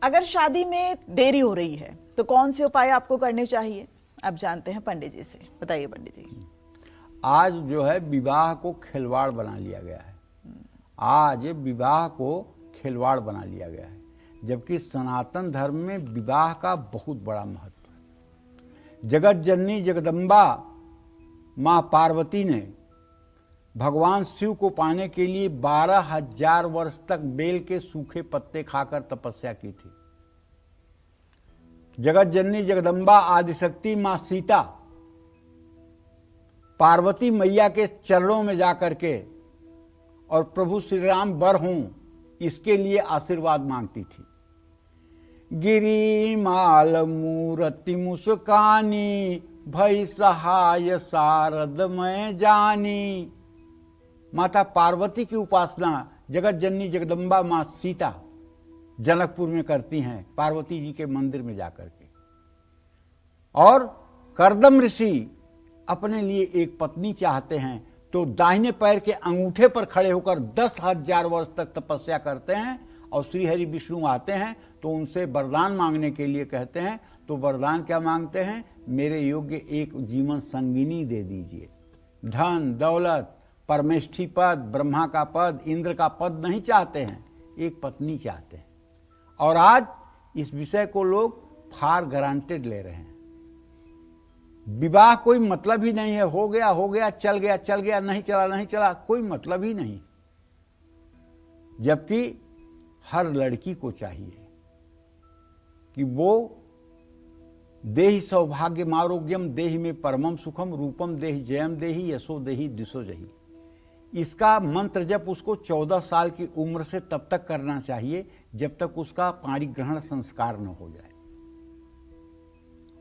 अगर शादी में देरी हो रही है तो कौन से उपाय आपको करने चाहिए? अब जानते हैं पंडित जी से। बताइए पंडित जी। आज जो है विवाह को खिलवाड़ बना लिया गया है। आज विवाह को खिलवाड़ बना लिया गया है, जबकि सनातन धर्म में विवाह का बहुत बड़ा महत्व है। जगत जननी जगदम्बा माँ पार्वती ने भगवान शिव को पाने के लिए 12,000 वर्ष तक बेल के सूखे पत्ते खाकर तपस्या की थी। जगत जननी जगदम्बा आदिशक्ति मां सीता पार्वती मैया के चरणों में जाकर के और प्रभु श्री राम वर हों इसके लिए आशीर्वाद मांगती थी। गिरिमाल मूर्ति मुस्कानी भई सहाय शारद मैं जानी। माता पार्वती की उपासना जगत जननी जगदम्बा मां सीता जनकपुर में करती हैं, पार्वती जी के मंदिर में जाकर के। और करदम ऋषि अपने लिए एक पत्नी चाहते हैं तो दाहिने पैर के अंगूठे पर खड़े होकर 10,000 वर्ष तक तपस्या करते हैं। और श्री हरि विष्णु आते हैं तो उनसे वरदान मांगने के लिए कहते हैं, तो वरदान क्या मांगते हैं? मेरे योग्य एक जीवन संगिनी दे दीजिए। धन दौलत परमेष्ठी पद, ब्रह्मा का पद, इंद्र का पद नहीं चाहते हैं, एक पत्नी चाहते हैं। और आज इस विषय को लोग फॉर ग्रांटेड ले रहे हैं। विवाह कोई मतलब ही नहीं है, हो गया, चल गया, नहीं चला, कोई मतलब ही नहीं। जबकि हर लड़की को चाहिए कि वो देहि सौभाग्यम आरोग्यम देहि में परमम सुखम रूपम देहि जयम देहि यशो देहि दिशो जहि। इसका मंत्र जब उसको 14 साल की उम्र से तब तक करना चाहिए जब तक उसका पाणी ग्रहण संस्कार न हो जाए।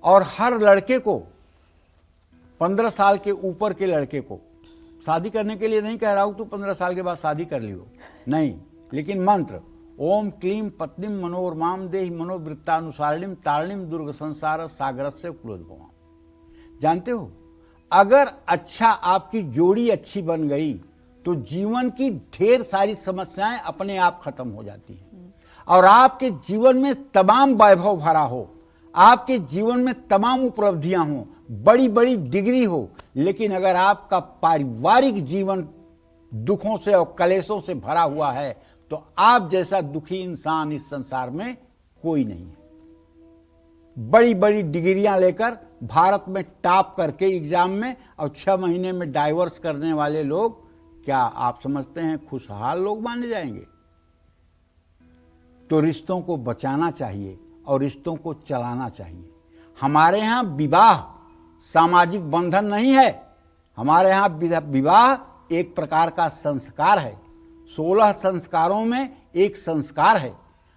और हर लड़के को 15 साल के ऊपर के लड़के को शादी करने के लिए नहीं कह रहा हूं तो 15 साल के बाद शादी कर लियो, नहीं, लेकिन मंत्र ओम क्लीम पत्नीम मनोरमाम देहि मनोवृत्तानुसारिणीम तारिणीम दुर्ग संसार सागरस्य कुलोद्भवाम। जानते हो, अगर अच्छा आपकी जोड़ी अच्छी बन गई तो जीवन की ढेर सारी समस्याएं अपने आप खत्म हो जाती हैं। और आपके जीवन में तमाम वैभव भरा हो, आपके जीवन में तमाम उपलब्धियां हो, बड़ी बड़ी डिग्री हो, लेकिन अगर आपका पारिवारिक जीवन दुखों से और कलेशों से भरा हुआ है तो आप जैसा दुखी इंसान इस संसार में कोई नहीं है। बड़ी बड़ी डिग्रियां लेकर भारत में टॉप करके एग्जाम में और 6 महीने में डाइवोर्स करने वाले लोग, क्या आप समझते हैं खुशहाल लोग माने जाएंगे? तो रिश्तों को बचाना चाहिए और रिश्तों को चलाना चाहिए। हमारे यहां विवाह सामाजिक बंधन नहीं है, हमारे यहां विवाह एक प्रकार का संस्कार है। 16 संस्कारों में एक संस्कार है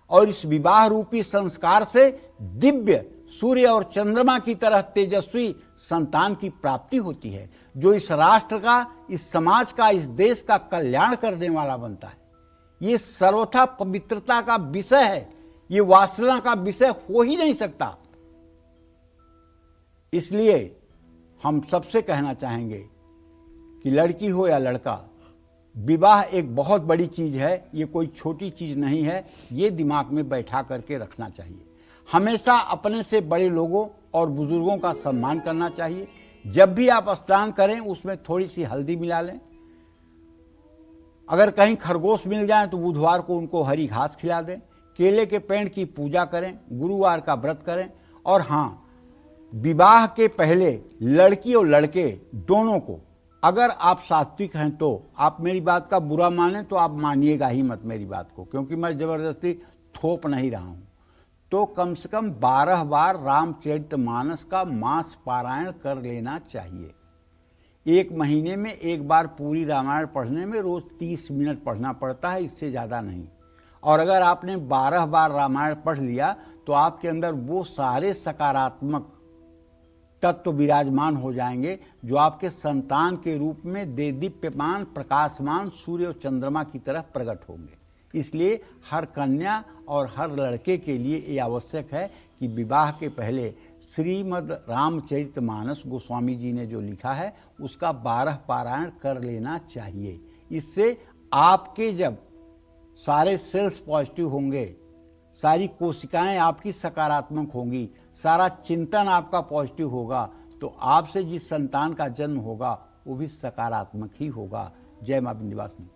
और इस विवाह रूपी संस्कार से दिव्य सूर्य और चंद्रमा की तरह तेजस्वी संतान की प्राप्ति होती है, जो इस राष्ट्र का, इस समाज का, इस देश का कल्याण करने वाला बनता है। ये सर्वथा पवित्रता का विषय है, ये वासना का विषय हो ही नहीं सकता। इसलिए हम सबसे कहना चाहेंगे कि लड़की हो या लड़का, विवाह एक बहुत बड़ी चीज है, ये कोई छोटी चीज नहीं है। ये दिमाग में बैठा करके रखना चाहिए। हमेशा अपने से बड़े लोगों और बुजुर्गों का सम्मान करना चाहिए। जब भी आप स्नान करें उसमें थोड़ी सी हल्दी मिला लें। अगर कहीं खरगोश मिल जाए तो बुधवार को उनको हरी घास खिला दें। केले के पेड़ की पूजा करें, गुरुवार का व्रत करें। और हाँ, विवाह के पहले लड़की और लड़के दोनों को, अगर आप सात्विक हैं तो आप मेरी बात का बुरा माने तो आप मानिएगा ही मत मेरी बात को, क्योंकि मैं जबरदस्ती थोप नहीं रहा हूं। तो कम से कम 12 बार रामचरितमानस का मास पारायण कर लेना चाहिए। 1 महीने में 1 बार पूरी रामायण पढ़ने में रोज 30 मिनट पढ़ना पड़ता है, इससे ज्यादा नहीं। और अगर आपने 12 बार रामायण पढ़ लिया तो आपके अंदर वो सारे सकारात्मक तत्व विराजमान हो जाएंगे जो आपके संतान के रूप में देदीप्यमान प्रकाशमान सूर्य और चंद्रमा की तरह प्रकट होंगे। इसलिए हर कन्या और हर लड़के के लिए ये आवश्यक है कि विवाह के पहले श्रीमद् रामचरितमानस गोस्वामी जी ने जो लिखा है उसका 12 पारायण कर लेना चाहिए। इससे आपके जब सारे सेल्स पॉजिटिव होंगे, सारी कोशिकाएं आपकी सकारात्मक होंगी, सारा चिंतन आपका पॉजिटिव होगा, तो आपसे जिस संतान का जन्म होगा वो भी सकारात्मक ही होगा। जय मां विंध्यवासिनी।